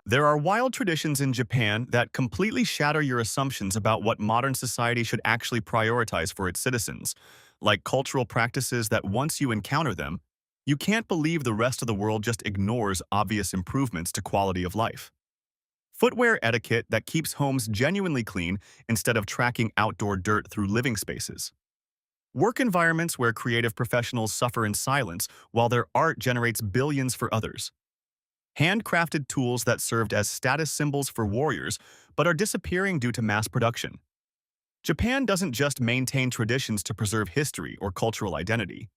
There are wild traditions in Japan that completely shatter your assumptions about what modern society should actually prioritize for its citizens, like cultural practices that once you encounter them, you can't believe the rest of the world just ignores obvious improvements to quality of life. Footwear etiquette that keeps homes genuinely clean instead of tracking outdoor dirt through living spaces. Work environments where creative professionals suffer in silence while their art generates billions for others. Handcrafted tools that served as status symbols for warriors but are disappearing due to mass production. Japan doesn't just maintain traditions to preserve history or cultural identity.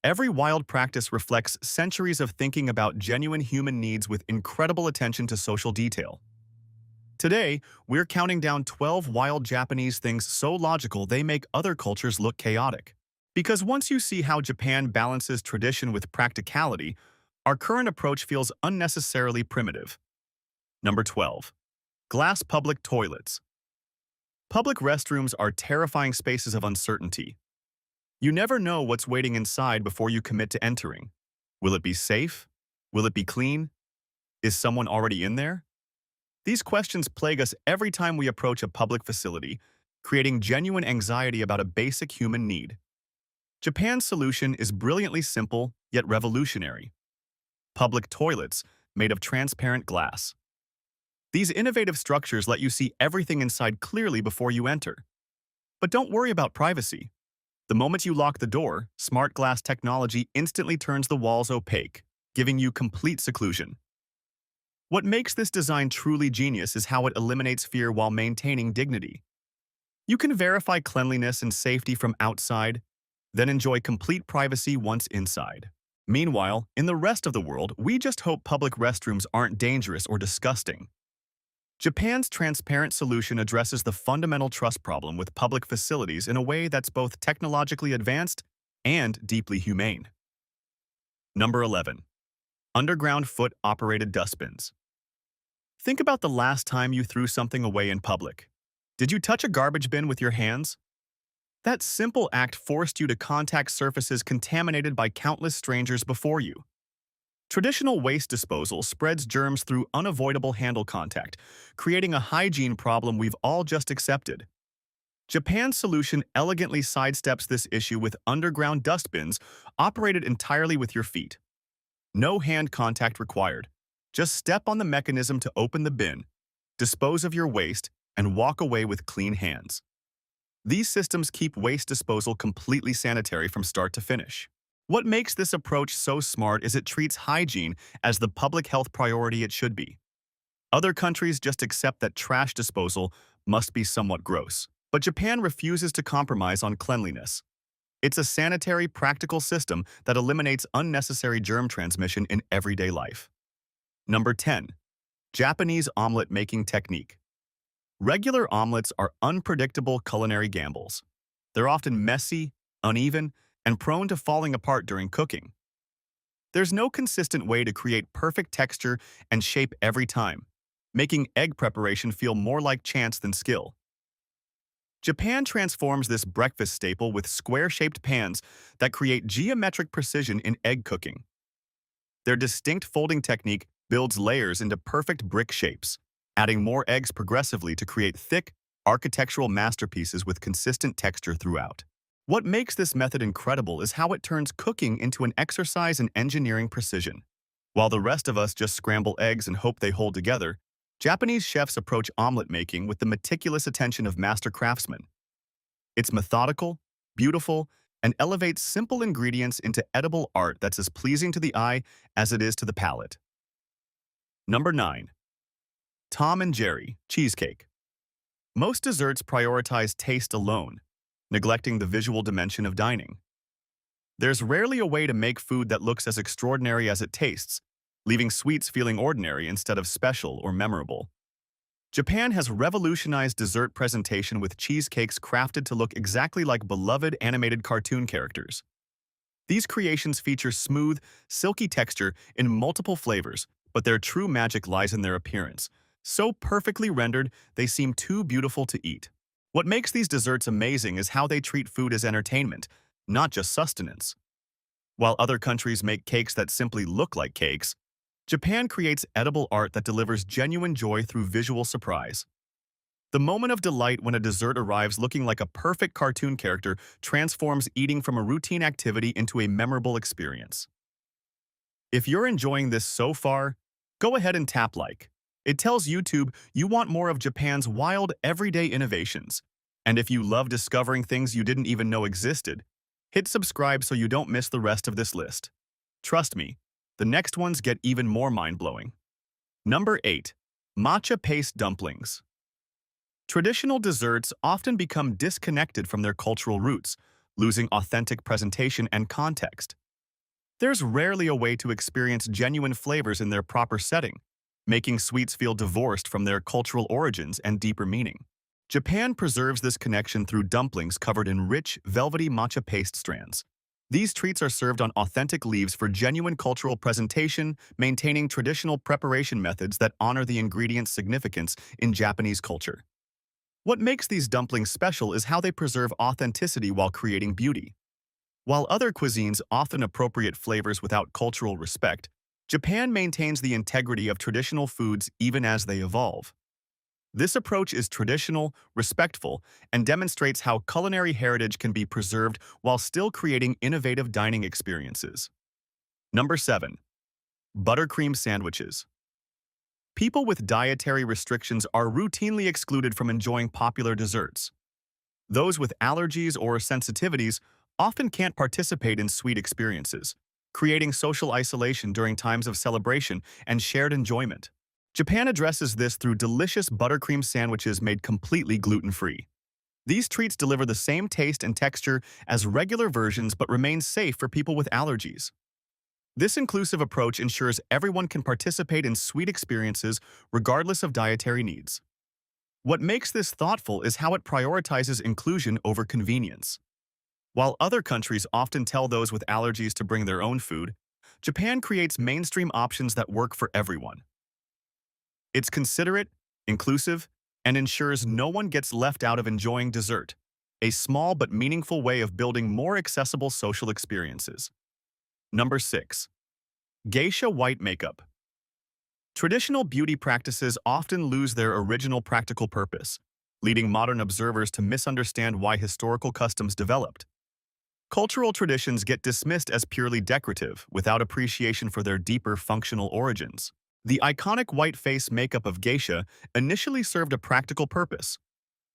Every wild practice reflects centuries of thinking about genuine human needs with incredible attention to social detail. Today, we're counting down 12 wild Japanese things so logical they make other cultures look chaotic. Because once you see how Japan balances tradition with practicality, our current approach feels unnecessarily primitive. Number 12. Glass public toilets. Public restrooms are terrifying spaces of uncertainty. You never know what's waiting inside before you commit to entering. Will it be safe? Will it be clean? Is someone already in there? These questions plague us every time we approach a public facility, creating genuine anxiety about a basic human need. Japan's solution is brilliantly simple, yet revolutionary. Public toilets made of transparent glass. These innovative structures let you see everything inside clearly before you enter. But don't worry about privacy. The moment you lock the door, smart glass technology instantly turns the walls opaque, giving you complete seclusion. What makes this design truly genius is how it eliminates fear while maintaining dignity. You can verify cleanliness and safety from outside, then enjoy complete privacy once inside. Meanwhile, in the rest of the world, we just hope public restrooms aren't dangerous or disgusting. Japan's transparent solution addresses the fundamental trust problem with public facilities in a way that's both technologically advanced and deeply humane. Number 11. Underground foot-operated dustbins. Think about the last time you threw something away in public. Did you touch a garbage bin with your hands? That simple act forced you to contact surfaces contaminated by countless strangers before you. Traditional waste disposal spreads germs through unavoidable handle contact, creating a hygiene problem we've all just accepted. Japan's solution elegantly sidesteps this issue with underground dustbins operated entirely with your feet. No hand contact required. Just step on the mechanism to open the bin, dispose of your waste, and walk away with clean hands. These systems keep waste disposal completely sanitary from start to finish. What makes this approach so smart is it treats hygiene as the public health priority it should be. Other countries just accept that trash disposal must be somewhat gross, but Japan refuses to compromise on cleanliness. It's a sanitary, practical system that eliminates unnecessary germ transmission in everyday life. Number 10. Japanese omelet making technique. Regular omelets are unpredictable culinary gambles. They're often messy, uneven, and prone to falling apart during cooking. There's no consistent way to create perfect texture and shape every time, making egg preparation feel more like chance than skill. Japan transforms this breakfast staple with square-shaped pans that create geometric precision in egg cooking. Their distinct folding technique builds layers into perfect brick shapes, adding more eggs progressively to create thick, architectural masterpieces with consistent texture throughout. What makes this method incredible is how it turns cooking into an exercise in engineering precision. While the rest of us just scramble eggs and hope they hold together, Japanese chefs approach omelet making with the meticulous attention of master craftsmen. It's methodical, beautiful, and elevates simple ingredients into edible art that's as pleasing to the eye as it is to the palate. Number 9. Tom and Jerry cheesecake. Most desserts prioritize taste alone, neglecting the visual dimension of dining. There's rarely a way to make food that looks as extraordinary as it tastes, leaving sweets feeling ordinary instead of special or memorable. Japan has revolutionized dessert presentation with cheesecakes crafted to look exactly like beloved animated cartoon characters. These creations feature smooth, silky texture in multiple flavors, but their true magic lies in their appearance. So perfectly rendered, they seem too beautiful to eat. What makes these desserts amazing is how they treat food as entertainment, not just sustenance. While other countries make cakes that simply look like cakes, Japan creates edible art that delivers genuine joy through visual surprise. The moment of delight when a dessert arrives looking like a perfect cartoon character transforms eating from a routine activity into a memorable experience. If you're enjoying this so far, go ahead and tap like. It tells YouTube you want more of Japan's wild, everyday innovations. And if you love discovering things you didn't even know existed, hit subscribe so you don't miss the rest of this list. Trust me, the next ones get even more mind-blowing. Number 8. Matcha Paste Dumplings. Traditional desserts often become disconnected from their cultural roots, losing authentic presentation and context. There's rarely a way to experience genuine flavors in their proper setting, making sweets feel divorced from their cultural origins and deeper meaning. Japan preserves this connection through dumplings covered in rich, velvety matcha paste strands. These treats are served on authentic leaves for genuine cultural presentation, maintaining traditional preparation methods that honor the ingredient's significance in Japanese culture. What makes these dumplings special is how they preserve authenticity while creating beauty. While other cuisines often appropriate flavors without cultural respect, Japan maintains the integrity of traditional foods even as they evolve. This approach is traditional, respectful, and demonstrates how culinary heritage can be preserved while still creating innovative dining experiences. Number 7. Buttercream sandwiches. People with dietary restrictions are routinely excluded from enjoying popular desserts. Those with allergies or sensitivities often can't participate in sweet experiences, creating social isolation during times of celebration and shared enjoyment. Japan addresses this through delicious buttercream sandwiches made completely gluten-free. These treats deliver the same taste and texture as regular versions but remain safe for people with allergies. This inclusive approach ensures everyone can participate in sweet experiences regardless of dietary needs. What makes this thoughtful is how it prioritizes inclusion over convenience. While other countries often tell those with allergies to bring their own food, Japan creates mainstream options that work for everyone. It's considerate, inclusive, and ensures no one gets left out of enjoying dessert, a small but meaningful way of building more accessible social experiences. Number 6. Geisha white makeup. Traditional beauty practices often lose their original practical purpose, leading modern observers to misunderstand why historical customs developed. Cultural traditions get dismissed as purely decorative, without appreciation for their deeper functional origins. The iconic white face makeup of geisha initially served a practical purpose,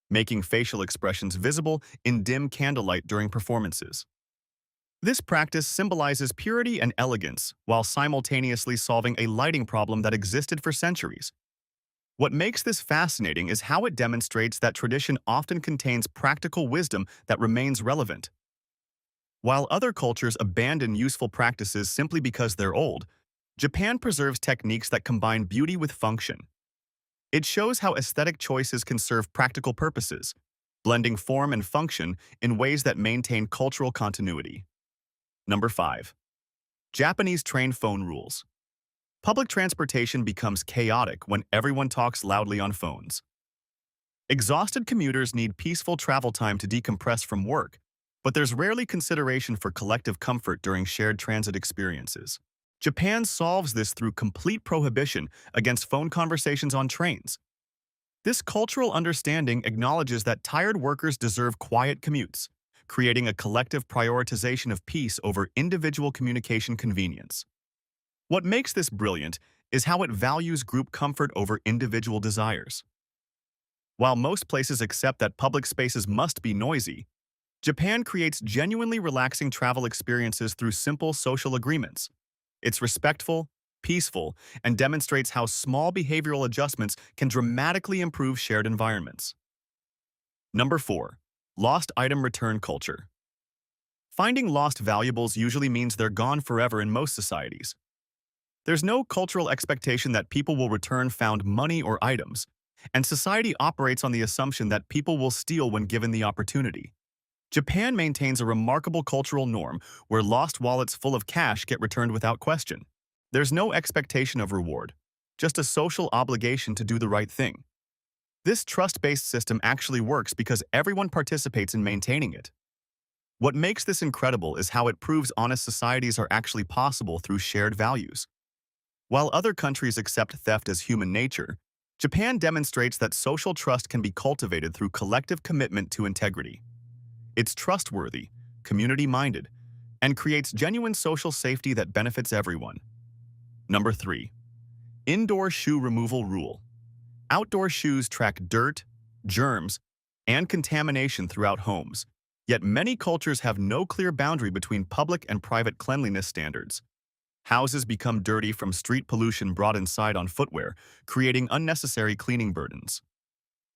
making facial expressions visible in dim candlelight during performances. This practice symbolizes purity and elegance while simultaneously solving a lighting problem that existed for centuries. What makes this fascinating is how it demonstrates that tradition often contains practical wisdom that remains relevant. While other cultures abandon useful practices simply because they're old, Japan preserves techniques that combine beauty with function. It shows how aesthetic choices can serve practical purposes, blending form and function in ways that maintain cultural continuity. Number 5. Japanese train phone rules. Public transportation becomes chaotic when everyone talks loudly on phones. Exhausted commuters need peaceful travel time to decompress from work, but there's rarely consideration for collective comfort during shared transit experiences. Japan solves this through complete prohibition against phone conversations on trains. This cultural understanding acknowledges that tired workers deserve quiet commutes, creating a collective prioritization of peace over individual communication convenience. What makes this brilliant is how it values group comfort over individual desires. While most places accept that public spaces must be noisy, Japan creates genuinely relaxing travel experiences through simple social agreements. It's respectful, peaceful, and demonstrates how small behavioral adjustments can dramatically improve shared environments. Number 4. Lost item return culture. Finding lost valuables usually means they're gone forever in most societies. There's no cultural expectation that people will return found money or items, and society operates on the assumption that people will steal when given the opportunity. Japan maintains a remarkable cultural norm where lost wallets full of cash get returned without question. There's no expectation of reward, just a social obligation to do the right thing. This trust-based system actually works because everyone participates in maintaining it. What makes this incredible is how it proves honest societies are actually possible through shared values. While other countries accept theft as human nature, Japan demonstrates that social trust can be cultivated through collective commitment to integrity. It's trustworthy, community-minded, and creates genuine social safety that benefits everyone. Number 3. Indoor shoe removal rule. Outdoor shoes track dirt, germs, and contamination throughout homes, yet many cultures have no clear boundary between public and private cleanliness standards. Houses become dirty from street pollution brought inside on footwear, creating unnecessary cleaning burdens.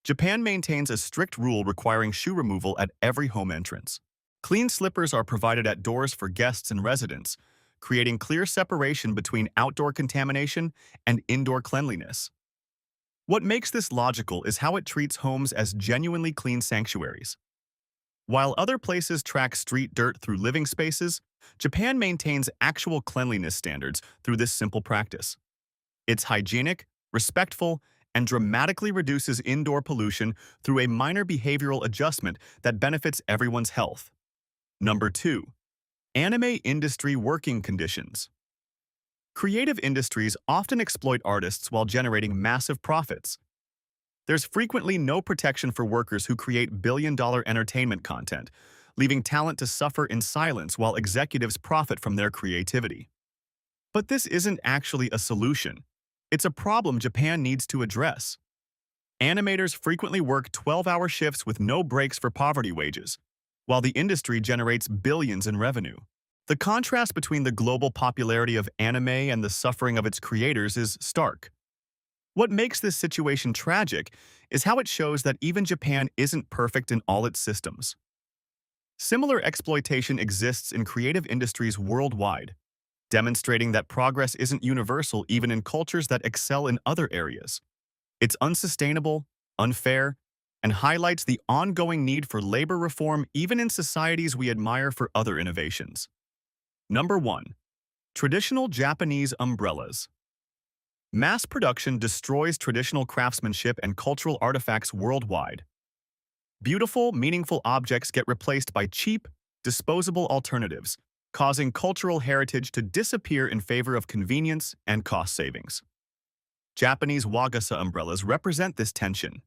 Japan maintains a strict rule requiring shoe removal at every home entrance. Clean slippers are provided at doors for guests and residents, creating clear separation between outdoor contamination and indoor cleanliness. What makes this logical is how it treats homes as genuinely clean sanctuaries. While other places track street dirt through living spaces, Japan maintains actual cleanliness standards through this simple practice. It's hygienic, respectful, and dramatically reduces indoor pollution through a minor behavioral adjustment that benefits everyone's health. Number 2. Anime industry working conditions. Creative industries often exploit artists while generating massive profits. There's frequently no protection for workers who create billion-dollar entertainment content, leaving talent to suffer in silence while executives profit from their creativity. But this isn't actually a solution. It's a problem Japan needs to address. Animators frequently work 12-hour shifts with no breaks for poverty wages, while the industry generates billions in revenue. The contrast between the global popularity of anime and the suffering of its creators is stark. What makes this situation tragic is how it shows that even Japan isn't perfect in all its systems. Similar exploitation exists in creative industries worldwide, demonstrating that progress isn't universal even in cultures that excel in other areas. It's unsustainable, unfair, and highlights the ongoing need for labor reform even in societies we admire for other innovations. Number 1. Traditional Japanese umbrellas. Mass production destroys traditional craftsmanship and cultural artifacts worldwide. Beautiful, meaningful objects get replaced by cheap, disposable alternatives, causing cultural heritage to disappear in favor of convenience and cost savings. Japanese wagasa umbrellas represent this tension.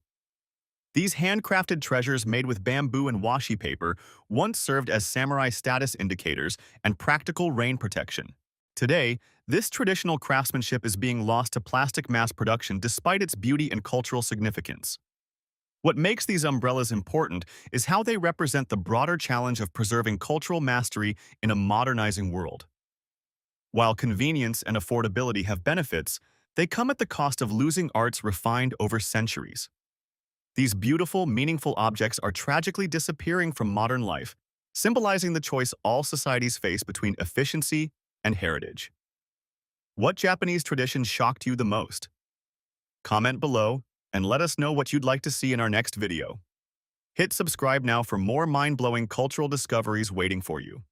These handcrafted treasures made with bamboo and washi paper once served as samurai status indicators and practical rain protection. Today, this traditional craftsmanship is being lost to plastic mass production despite its beauty and cultural significance. What makes these umbrellas important is how they represent the broader challenge of preserving cultural mastery in a modernizing world. While convenience and affordability have benefits, they come at the cost of losing arts refined over centuries. These beautiful, meaningful objects are tragically disappearing from modern life, symbolizing the choice all societies face between efficiency and heritage. What Japanese tradition shocked you the most? Comment below and let us know what you'd like to see in our next video. Hit subscribe now for more mind-blowing cultural discoveries waiting for you.